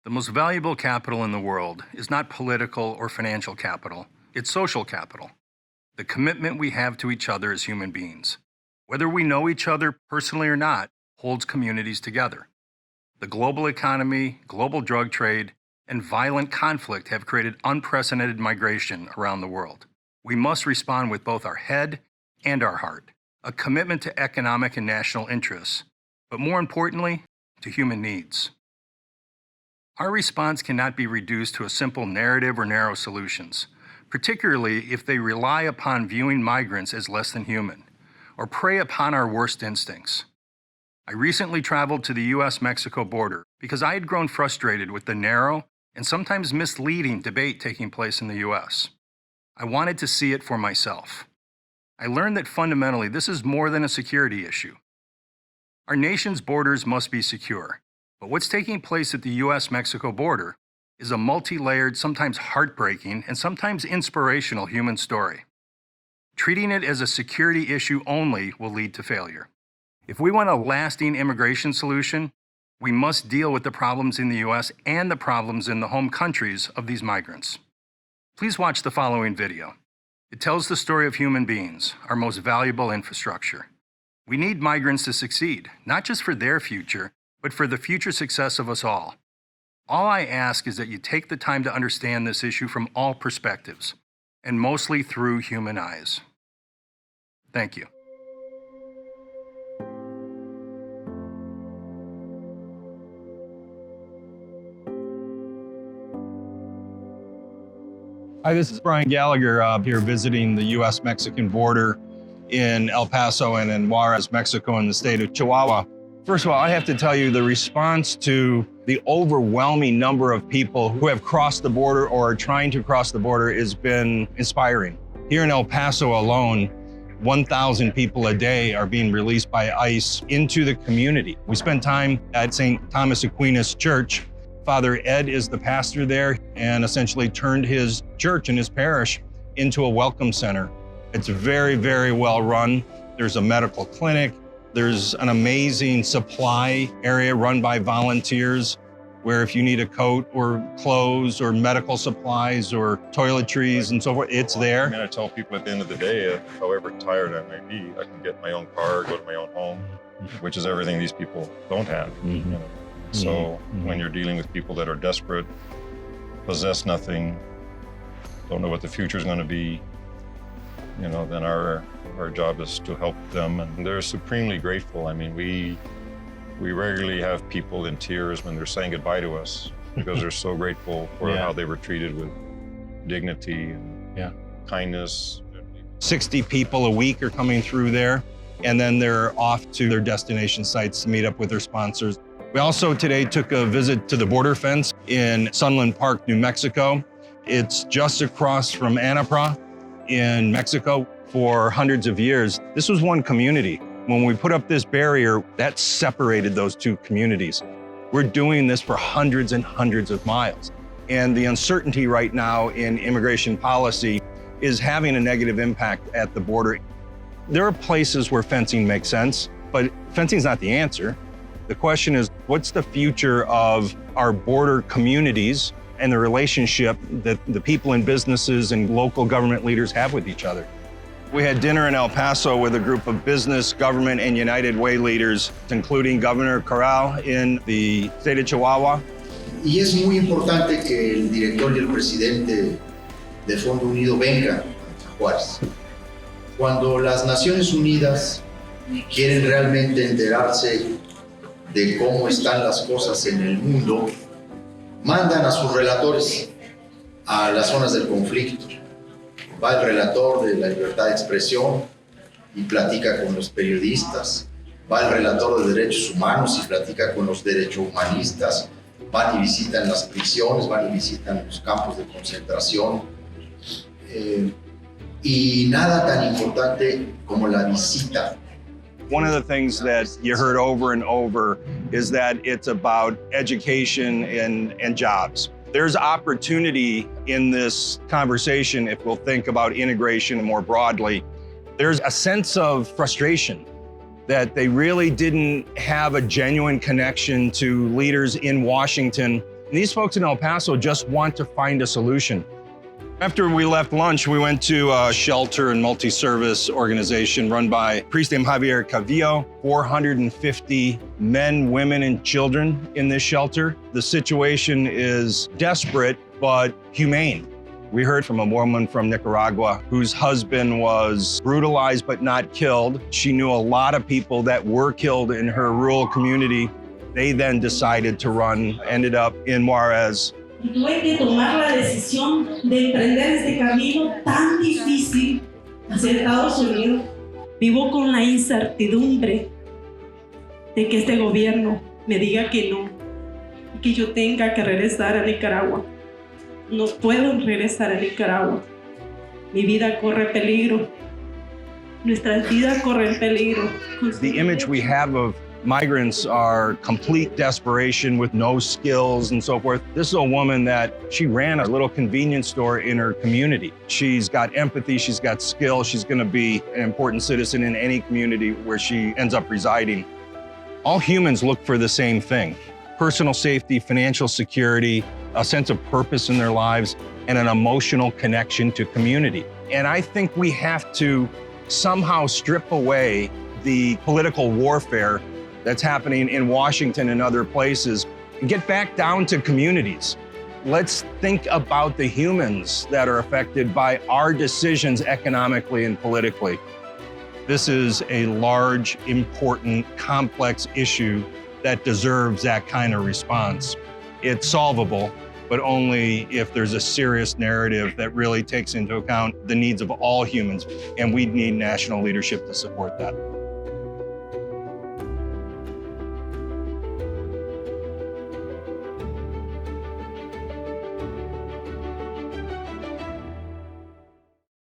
The most valuable capital in the world is not political or financial capital, it's social capital. The commitment we have to each other as human beings, whether we know each other personally or not, holds communities together. The global economy, global drug trade, and violent conflict have created unprecedented migration around the world. We must respond with both our head and our heart, a commitment to economic and national interests, but more importantly, to human needs. Our response cannot be reduced to a simple narrative or narrow solutions, particularly if they rely upon viewing migrants as less than human, or prey upon our worst instincts. I recently traveled to the US-Mexico border because I had grown frustrated with the narrow and sometimes misleading debate taking place in the US. I wanted to see it for myself. I learned that fundamentally this is more than a security issue. Our nation's borders must be secure, but what's taking place at the US-Mexico border is a multi-layered, sometimes heartbreaking, and sometimes inspirational human story. Treating it as a security issue only will lead to failure. If we want a lasting immigration solution, we must deal with the problems in the US and the problems in the home countries of these migrants. Please watch the following video. It tells the story of human beings, our most valuable infrastructure. We need migrants to succeed, not just for their future, but for the future success of us all. All I ask is that you take the time to understand this issue from all perspectives, and mostly through human eyes. Thank you. Hi, this is Brian Gallagher here visiting the US-Mexican border in El Paso and in Juarez, Mexico, in the state of Chihuahua. First of all, I have to tell you the response to the overwhelming number of people who have crossed the border or are trying to cross the border has been inspiring. Here in El Paso alone, 1,000 people a day are being released by ICE into the community. We spend time at St. Thomas Aquinas Church. Father Ed is the pastor there and essentially turned his church and his parish into a welcome center. It's very, very well run. There's a medical clinic. There's an amazing supply area run by volunteers where if you need a coat or clothes or medical supplies or toiletries and so forth, it's there. I tell people at the end of the day, however tired I may be, I can get my own car, go to my own home, which is everything these people don't have. You know? So when you're dealing with people that are desperate, possess nothing, don't know what the future is going to be, you know, then our job is to help them. And they're supremely grateful. I mean, we regularly have people in tears when they're saying goodbye to us because they're so grateful for how they were treated with dignity and kindness. 60 people a week are coming through there, and then they're off to their destination sites to meet up with their sponsors. We also today took a visit to the border fence in Sunland Park, New Mexico. It's just across from Anapra in Mexico. For hundreds of years, this was one community. When we put up this barrier, that separated those two communities. We're doing this for hundreds and hundreds of miles. And the uncertainty right now in immigration policy is having a negative impact at the border. There are places where fencing makes sense, but fencing is not the answer. The question is, what's the future of our border communities and the relationship that the people in businesses and local government leaders have with each other? We had dinner in El Paso with a group of business, government, and United Way leaders, including Governor Corral in the state of Chihuahua. Y es muy importante que el director y el presidente de Fondo Unido vengan a Juárez. Cuando las Naciones Unidas quieren realmente enterarse de cómo están las cosas en el mundo, mandan a sus relatores a las zonas del conflicto. Va el relator de la libertad de expresión y platica con los periodistas. Va el relator de derechos humanos y platica con los derechohumanistas. Van y visitan las prisiones, van y visitan los campos de concentración. Y nada tan importante como la visita. One of the things that you heard over and over is that it's about education and jobs. There's opportunity in this conversation if we'll think about integration more broadly. There's a sense of frustration that they really didn't have a genuine connection to leaders in Washington And these folks in El Paso just want to find a solution. After we left lunch, we went to a shelter and multi-service organization run by a priest named Javier Cavillo, 450 men, women, and children in this shelter. The situation is desperate, but humane. We heard from a woman from Nicaragua whose husband was brutalized but not killed. She knew a lot of people that were killed in her rural community. They then decided to run, ended up in Juarez. Tuve que tomar la decisión de emprender este camino tan difícil hacia Estados Unidos. Vivo con la incertidumbre de que este gobierno me diga que no y que yo tenga que regresar a Nicaragua. No puedo regresar a Nicaragua. Mi vida corre peligro. Nuestras vidas corren peligro. The image we have of migrants are complete desperation with no skills and so forth. This is a woman that she ran a little convenience store in her community. She's got empathy, she's got skill, she's gonna be an important citizen in any community where she ends up residing. All humans look for the same thing: personal safety, financial security, a sense of purpose in their lives, and an emotional connection to community. And I think we have to somehow strip away the political warfare that's happening in Washington and other places and get back down to communities. Let's think about the humans that are affected by our decisions economically and politically. This is a large, important, complex issue that deserves that kind of response. It's solvable, but only if there's a serious narrative that really takes into account the needs of all humans, and we need national leadership to support that.